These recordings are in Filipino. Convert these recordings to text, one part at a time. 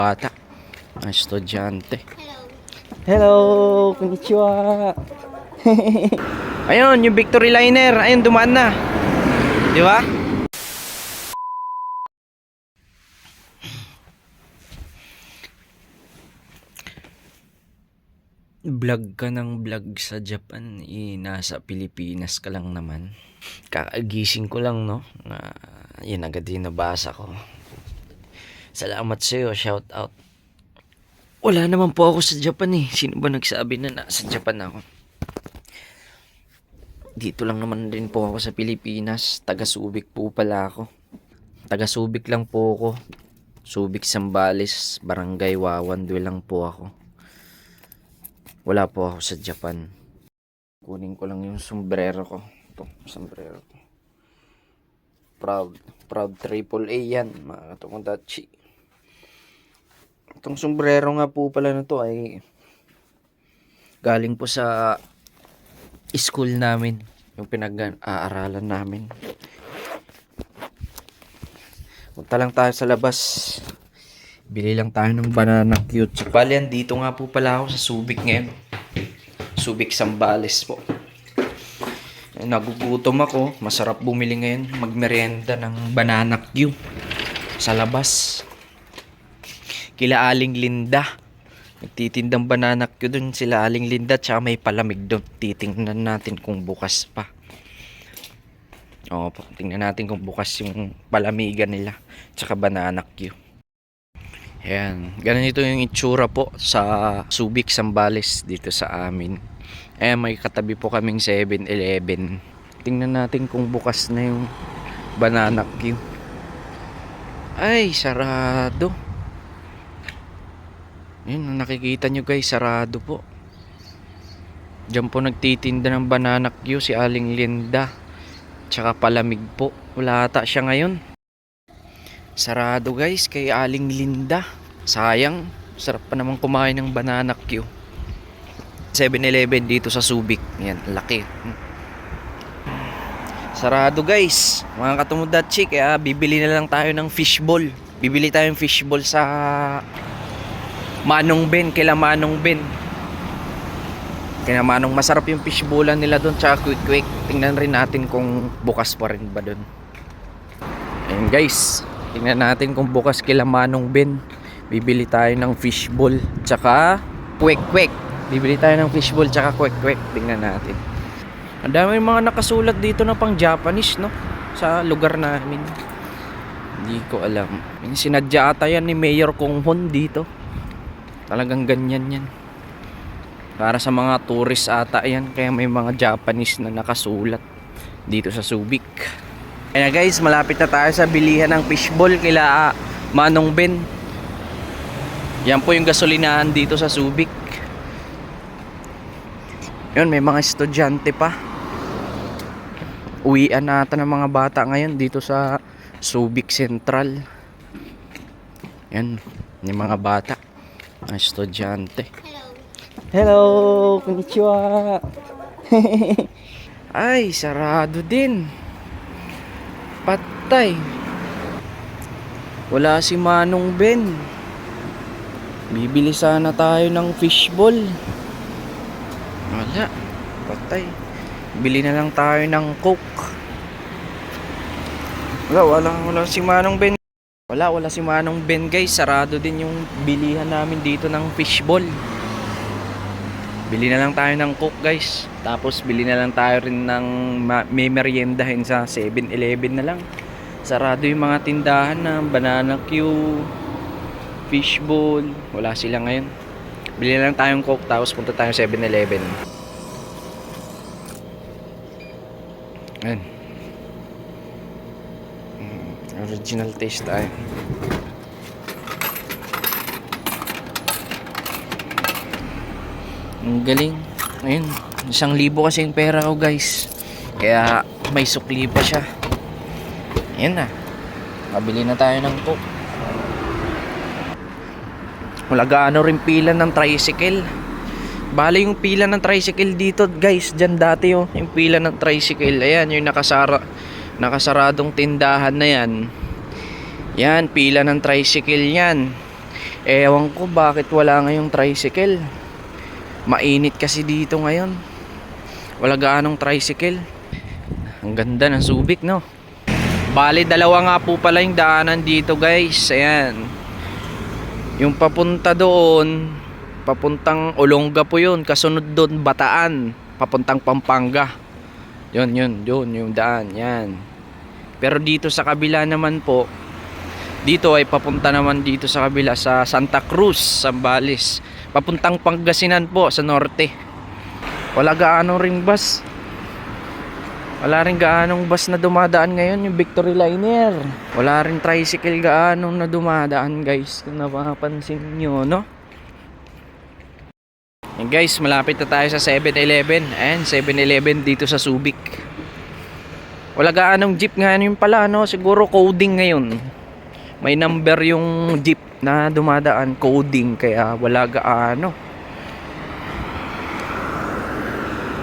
Bata, estudyante. Hello, konnichiwa. Ayun, yung Victory Liner, ayun dumaan na. Di ba? Vlog ka ng vlog sa Japan, nasa Pilipinas ka lang naman. Kakagising ko lang, no? Yun agad yung nabasa ko. Salamat sa'yo, shout out. Wala naman po ako sa Japan eh. Sino ba nagsabi na nasa Japan ako? Dito lang naman din po ako sa Pilipinas. Taga Subic po pala ako. Taga Subic lang po ako. Subic, Zambales, Barangay Wawandoy lang po ako. Wala po ako sa Japan. Kunin ko lang yung sombrero ko. Ito, sombrero ko. Proud AAA yan, mga katomodachi. Itong sombrero nga po pala na to ay galing po sa school namin, yung pinag-aaralan namin. Punta lang tayo sa labas. Bili lang tayo ng banana cute. Bali, dito nga po pala ako sa Subic ngayon. Subic, Zambales po. Nagugutom ako. Masarap bumili ngayon. Magmerienda ng banana cute sa labas. Kila Aling Linda. Nagtitindang banana cute dun sila Aling Linda. Tsaka may palamig doon. Titingnan natin kung bukas pa. O, tingnan natin kung bukas yung palamigan nila. Tsaka banana cute. Ayan, ganito yung itsura po sa Subic, Zambales dito sa amin. Ayan, may katabi po kaming 7-Eleven. Tingnan natin kung bukas na yung banana queue. Ay, sarado. Ayan, nakikita nyo guys, sarado po. Diyan po nagtitinda ng banana queue si Aling Linda. Tsaka palamig po. Wala ata siya ngayon. Sarado guys kay Aling Linda. Sayang, sarap pa naman kumain ng banana Q. 7-Eleven dito sa Subic. Yan, laki. Sarado guys, mga katomodachi. Kaya bibili na lang tayo ng fishball. Bibili tayong fishball sa Manong Ben. Kila Manong Ben. Kaya Manong, masarap yung fishballan nila doon. Tsaka quick. Tingnan rin natin kung bukas pa rin ba doon. Ayun guys, tingnan natin kung bukas kila Manong Ben. Bibili tayo ng fishball tsaka kwek-kwek. Bibili tayo ng fishball tsaka kwek-kwek. Tingnan natin. Ang dami mga nakasulat dito na pang Japanese, no? Sa lugar namin. Hindi ko alam. Sinadya ata yan ni Mayor Kong Hon dito. Talagang ganyan yan. Para sa mga tourist ata yan. Kaya may mga Japanese na nakasulat dito sa Subic. Ayan guys, malapit na tayo sa bilihan ng fishball kila Manong Ben. Yan po yung gasolinahan dito sa Subic. Yun, may mga estudyante pa. Uwian nata ng mga bata ngayon dito sa Subic Central. Yan, yung mga bata, mga estudyante. Hello, konnichiwa. Ay, sarado din. Patay. Wala si Manong Ben. Bibili sana tayo ng fishball. Wala. Patay. Bili na lang tayo ng Coke. Wala si Manong Ben. Wala si Manong Ben guys. Sarado din yung bilihan namin dito ng fishball. Bili na lang tayo ng Coke guys. Tapos bili na lang tayo rin ng may meriendahin sa 7-Eleven na lang. Sarado yung mga tindahan na banana Q, fishball. Wala sila ngayon. Bili na lang tayong Coke tapos punta tayo 7-Eleven. Ayan. Original taste tayo. Ang galing. Ayun, 1,000 kasi yung pera ko guys. Kaya may sukli pa siya. Ayun na. Mabili na tayo ng Coke. Wala gaano rin pila ng tricycle. Bali yung pila ng tricycle dito guys. Dyan dati oh, yung pila ng tricycle. Ayan, yung nakasaradong tindahan na yan. Yan, pila ng tricycle yan. Ewan ko bakit wala ngayong tricycle. Mainit kasi dito ngayon. Wala gaanong tricycle. Ang ganda ng Subic, no? Bali, dalawa nga po pala yung daanan dito, guys. Ayan. Yung papunta doon, papuntang Olonga po yun. Kasunod doon, Bataan. Papuntang Pampanga. Yun, yung daan. Yan. Pero dito sa kabila naman po, dito ay papunta naman dito sa kabila sa Santa Cruz, Zambales. Papuntang Pangasinan po, sa norte. Wala gaano ring bus. Wala rin gaanong bus na dumadaan ngayon, yung Victory Liner. Wala rin tricycle gaano na dumadaan, guys, kung napapansin nyo, no? And guys, malapit na tayo sa 7-Eleven. Ayan, 7-Eleven dito sa Subic. Wala gaanong jeep ngayon pala, no? Siguro coding ngayon. May number yung jeep na dumadaan, coding, kaya wala gaano.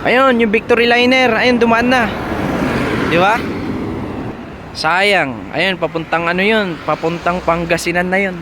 Ayun, yung Victory Liner, ayun, dumaan na. Di ba? Sayang. Ayun, papuntang ano yun? Papuntang Pangasinan na yun.